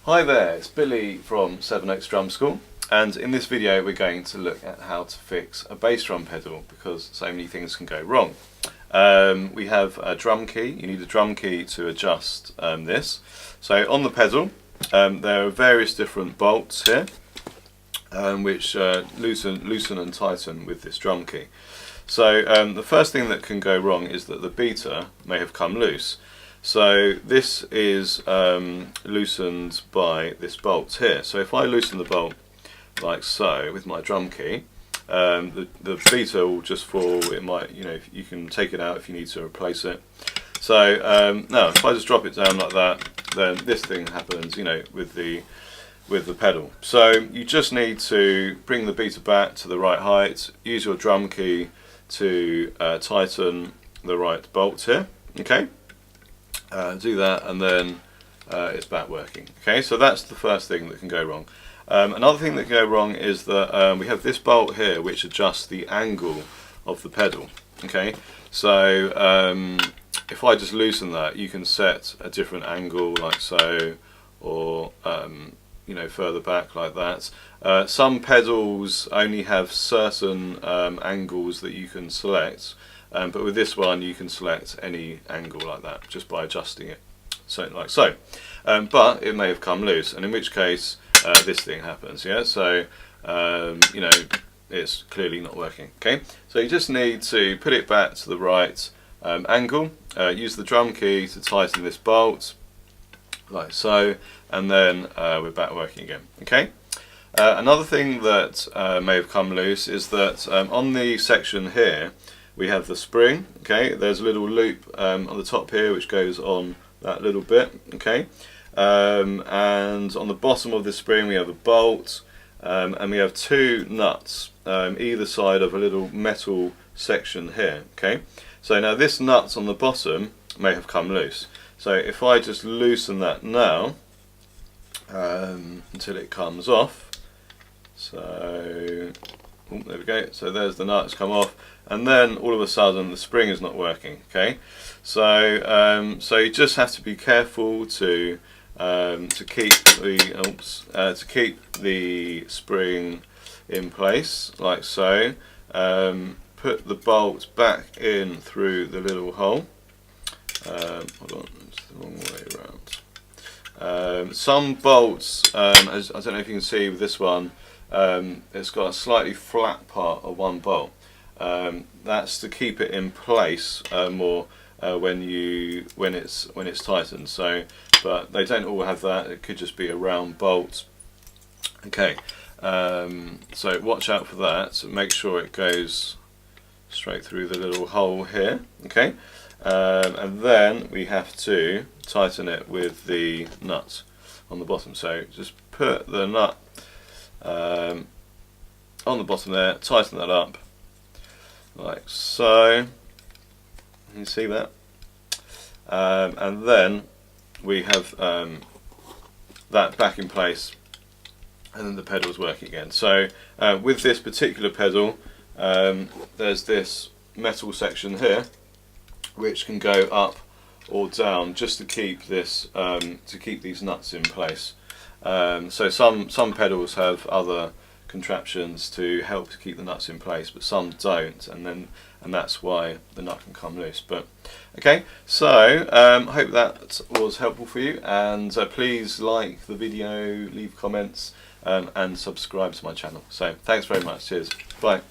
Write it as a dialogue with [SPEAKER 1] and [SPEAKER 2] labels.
[SPEAKER 1] Hi there, it's Billy from Seven Oaks Drum School, and in this video we're going to look at how to fix a bass drum pedal because so many things can go wrong. We have a drum key. You need a drum key to adjust this. So on the pedal there are various different bolts here which loosen and tighten with this drum key. So the first thing that can go wrong is that the beater may have come loose. So this is loosened by this bolt here. So if I loosen the bolt like so with my drum key, the beater will just fall. It might, you can take it out if you need to replace it. So now if I just drop it down like that, then this thing happens, with the pedal. So you just need to bring the beater back to the right height, use your drum key to tighten the right bolt here. Okay. Do that, and then it's back working. Okay, so that's the first thing that can go wrong. Another thing that can go wrong is that we have this bolt here which adjusts the angle of the pedal. Okay, so if I just loosen that, you can set a different angle like so, or further back like that. Some pedals only have certain angles that you can select. But with this one you can select any angle like that just by adjusting it, so like so. But it may have come loose, and in which case this thing happens. Yeah, so it's clearly not working. Okay, so you just need to put it back to the right angle, use the drum key to tighten this bolt like so, and then we're back working again. Okay. Another thing that may have come loose is that on the section here we have the spring. Okay, there's a little loop on the top here which goes on that little bit. Okay, and on the bottom of the spring we have a bolt, and we have two nuts either side of a little metal section here. Okay, so now this nut on the bottom may have come loose. So if I just loosen that now until it comes off, so there we go. So there's the nut, it's come off, and then all of a sudden the spring is not working. Okay, so so you just have to be careful to keep the spring in place like so. Put the bolt back in through the little hole. Hold on, it's the wrong way around. Some bolts, as I don't know if you can see with this one, it's got a slightly flat part of one bolt. That's to keep it in place more when it's tightened. So, but they don't all have that. It could just be a round bolt. Okay, so watch out for that. So make sure it goes straight through the little hole here. Okay, and then we have to tighten it with the nut on the bottom. So just put the nut on the bottom there, tighten that up like so. You see that? And then we have that back in place, and then the pedal's working again. So with this particular pedal, there's this metal section here which can go up or down just to keep this these nuts in place. So some pedals have other contraptions to help to keep the nuts in place, but some don't, and that's why the nut can come loose. But okay, so I hope that was helpful for you, and please like the video, leave comments, and subscribe to my channel. So thanks very much. Cheers. Bye.